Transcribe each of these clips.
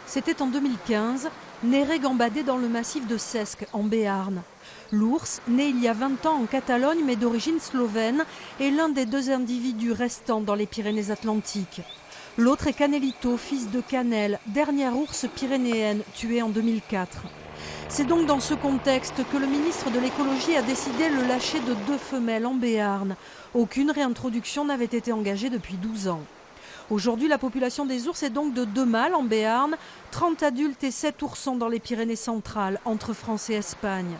C'était en 2015, Néré gambadait dans le massif de Cesque, en Béarn. L'ours, né il y a 20 ans en Catalogne mais d'origine slovène, est l'un des 2 individus restants dans les Pyrénées-Atlantiques. L'autre est Canelito, fils de Canel, dernière ours pyrénéenne tuée en 2004. C'est donc dans ce contexte que le ministre de l'écologie a décidé le lâcher de 2 femelles en Béarn. Aucune réintroduction n'avait été engagée depuis 12 ans. Aujourd'hui, la population des ours est donc de 2 mâles en Béarn, 30 adultes et 7 oursons dans les Pyrénées centrales, entre France et Espagne.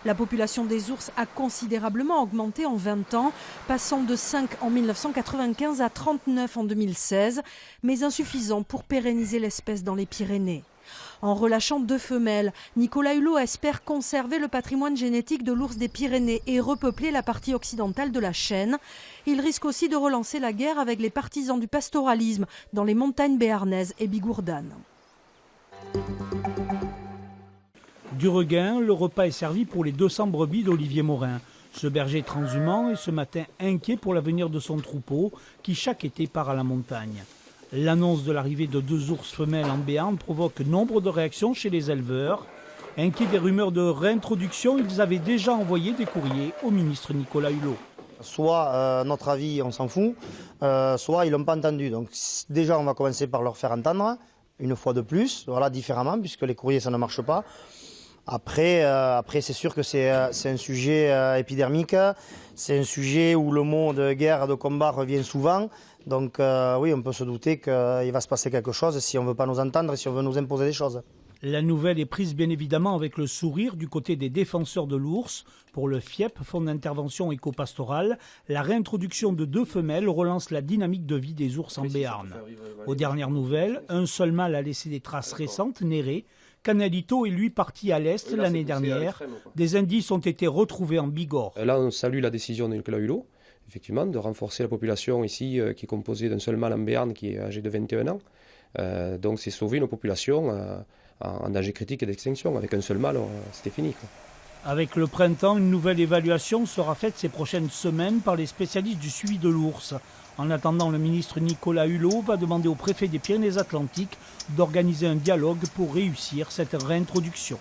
La population des ours a considérablement augmenté en 20 ans, passant de 5 en 1995 à 39 en 2016, mais insuffisant pour pérenniser l'espèce dans les Pyrénées. En relâchant 2 femelles, Nicolas Hulot espère conserver le patrimoine génétique de l'ours des Pyrénées et repeupler la partie occidentale de la chaîne. Il risque aussi de relancer la guerre avec les partisans du pastoralisme dans les montagnes béarnaises et bigourdanes. Du regain, le repas est servi pour les 200 brebis d'Olivier Morin. Ce berger transhumant est ce matin inquiet pour l'avenir de son troupeau qui chaque été part à la montagne. L'annonce de l'arrivée de 2 ours femelles en Béarn provoque nombre de réactions chez les éleveurs. Inquiets des rumeurs de réintroduction, ils avaient déjà envoyé des courriers au ministre Nicolas Hulot. Soit notre avis, on s'en fout, soit ils ne l'ont pas entendu. Donc déjà, on va commencer par leur faire entendre, une fois de plus, voilà, différemment, puisque les courriers, ça ne marche pas. Après c'est sûr que c'est un sujet épidermique, c'est un sujet où le mot de guerre, de combat revient souvent. Donc oui, on peut se douter qu'il va se passer quelque chose si on ne veut pas nous entendre et si on veut nous imposer des choses. La nouvelle est prise bien évidemment avec le sourire du côté des défenseurs de l'ours. Pour le FIEP, Fonds d'intervention éco-pastorale, la réintroduction de 2 femelles relance la dynamique de vie des ours en Béarn. Aux dernières nouvelles, un seul mâle a laissé des traces récentes, Néré. Canelito est lui parti à l'est l'année dernière. Des indices ont été retrouvés en Bigorre. Là, on salue la décision de Nicolas Hulot, effectivement, de renforcer la population ici, qui est composée d'un seul mâle en Béarn qui est âgé de 21 ans. Donc c'est sauver une population en danger critique et d'extinction. Avec un seul mâle, c'était fini, quoi. Avec le printemps, une nouvelle évaluation sera faite ces prochaines semaines par les spécialistes du suivi de l'ours. En attendant, le ministre Nicolas Hulot va demander au préfet des Pyrénées-Atlantiques d'organiser un dialogue pour réussir cette réintroduction.